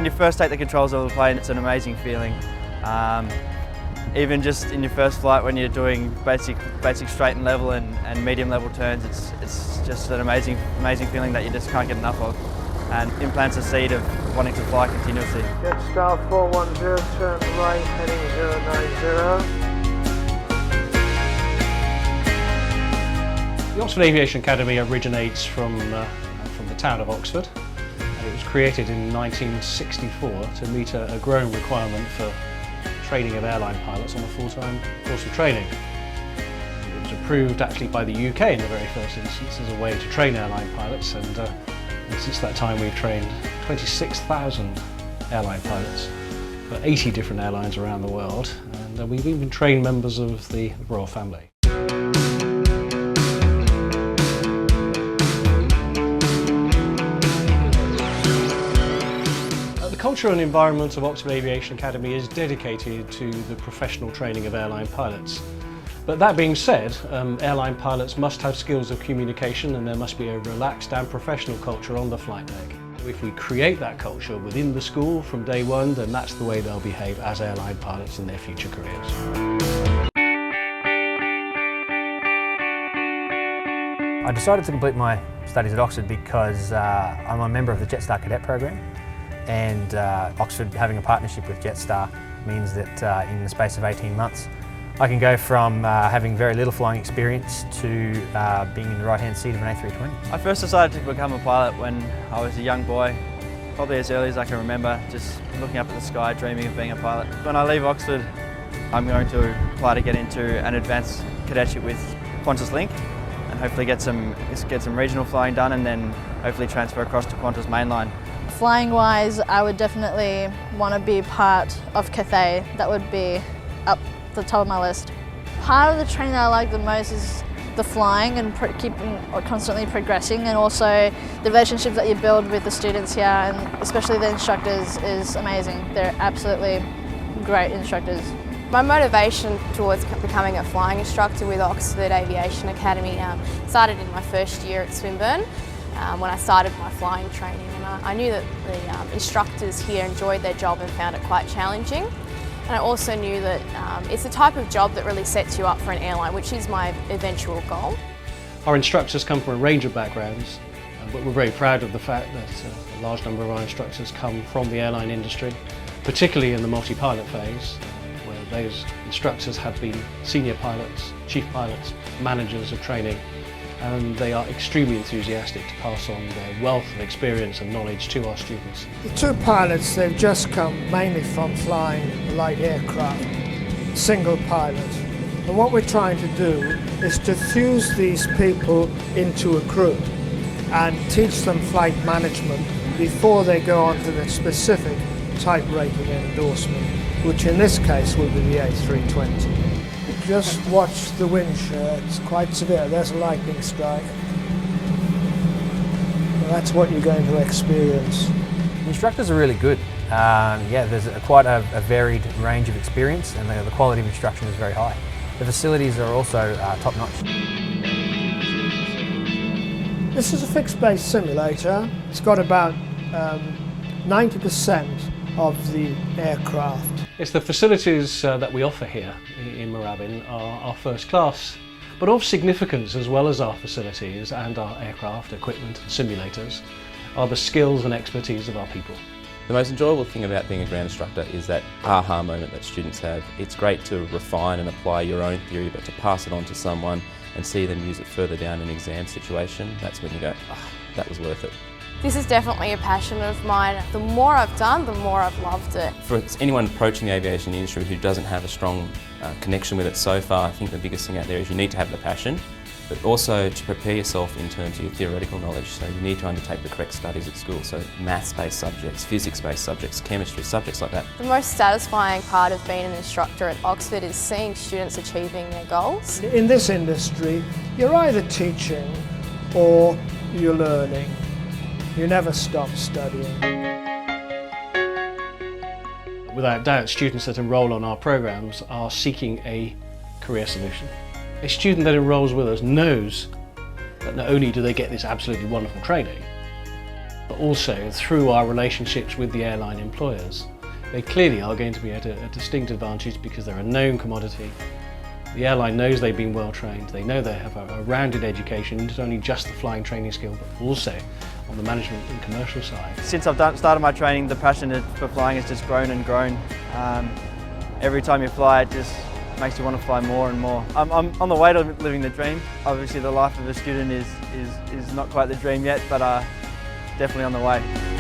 When you first take the controls of the plane, it's an amazing feeling. Even just in your first flight when you're doing basic straight and level and medium level turns, it's just an amazing feeling that you just can't get enough of, and implants a seed of wanting to fly continuously. Jetstar 410, turn right, heading 090. The Oxford Aviation Academy originates from the town of Oxford. It was created in 1964 to meet a growing requirement for training of airline pilots on a full-time course of training. It was approved actually by the UK in the very first instance as a way to train airline pilots, and since that time we've trained 26,000 airline pilots for 80 different airlines around the world, and we've even trained members of the royal family. The culture and environment of Oxford Aviation Academy is dedicated to the professional training of airline pilots. But that being said, airline pilots must have skills of communication, and there must be a relaxed and professional culture on the flight deck. If we create that culture within the school from day one, then that's the way they'll behave as airline pilots in their future careers. I decided to complete my studies at Oxford because I'm a member of the Jetstar Cadet program, and Oxford having a partnership with Jetstar means that in the space of 18 months I can go from having very little flying experience to being in the right-hand seat of an A320. I first decided to become a pilot when I was a young boy, probably as early as I can remember, just looking up at the sky, dreaming of being a pilot. When I leave Oxford, I'm going to apply to get into an advanced cadetship with Qantas Link, and hopefully get some regional flying done, and then hopefully transfer across to Qantas mainline. Flying wise, I would definitely want to be part of Cathay. That would be up the top of my list. Part of the training that I like the most is the flying and constantly progressing, and also the relationships that you build with the students here, and especially the instructors, is amazing. They're absolutely great instructors. My motivation towards becoming a flying instructor with Oxford Aviation Academy started in my first year at Swinburne when I started my flying training, and I knew that the instructors here enjoyed their job and found it quite challenging. And I also knew that it's the type of job that really sets you up for an airline, which is my eventual goal. Our instructors come from a range of backgrounds, but we're very proud of the fact that a large number of our instructors come from the airline industry, particularly in the multi-pilot phase, where those instructors have been senior pilots, chief pilots, managers of training, and they are extremely enthusiastic to pass on their wealth of experience and knowledge to our students. The two pilots, they've just come mainly from flying light aircraft, single pilot. And what we're trying to do is to fuse these people into a crew and teach them flight management before they go on to the specific type rating and endorsement, which in this case will be the A320. Just watch the wind shear, it's quite severe. There's a lightning strike. Well, that's what you're going to experience. The instructors are really good. Yeah, there's quite a varied range of experience, and the quality of instruction is very high. The facilities are also top-notch. This is a fixed-base simulator. It's got about 90% of the aircraft. It's the facilities that we offer here in Moorabbin are first class, but of significance as well as our facilities and our aircraft, equipment and simulators are the skills and expertise of our people. The most enjoyable thing about being a ground instructor is that aha moment that students have. It's great to refine and apply your own theory, but to pass it on to someone and see them use it further down in an exam situation, that's when you go, that was worth it. This is definitely a passion of mine. The more I've done, the more I've loved it. For anyone approaching the aviation industry who doesn't have a strong connection with it so far, I think the biggest thing out there is you need to have the passion, but also to prepare yourself in terms of your theoretical knowledge. So you need to undertake the correct studies at school, so maths-based subjects, physics-based subjects, chemistry, subjects like that. The most satisfying part of being an instructor at Oxford is seeing students achieving their goals. In this industry, you're either teaching or you're learning. You never stop studying. Without doubt, students that enrol on our programs are seeking a career solution. A student that enrolls with us knows that not only do they get this absolutely wonderful training, but also through our relationships with the airline employers. They clearly are going to be at a distinct advantage because they're a known commodity. The airline knows they've been well trained, they know they have a rounded education, not only just the flying training skill, but also on the management and commercial side. Since I've started my training, the passion for flying has just grown and grown. Every time you fly, it just makes you want to fly more and more. I'm on the way to living the dream. Obviously the life of a student is not quite the dream yet, but definitely on the way.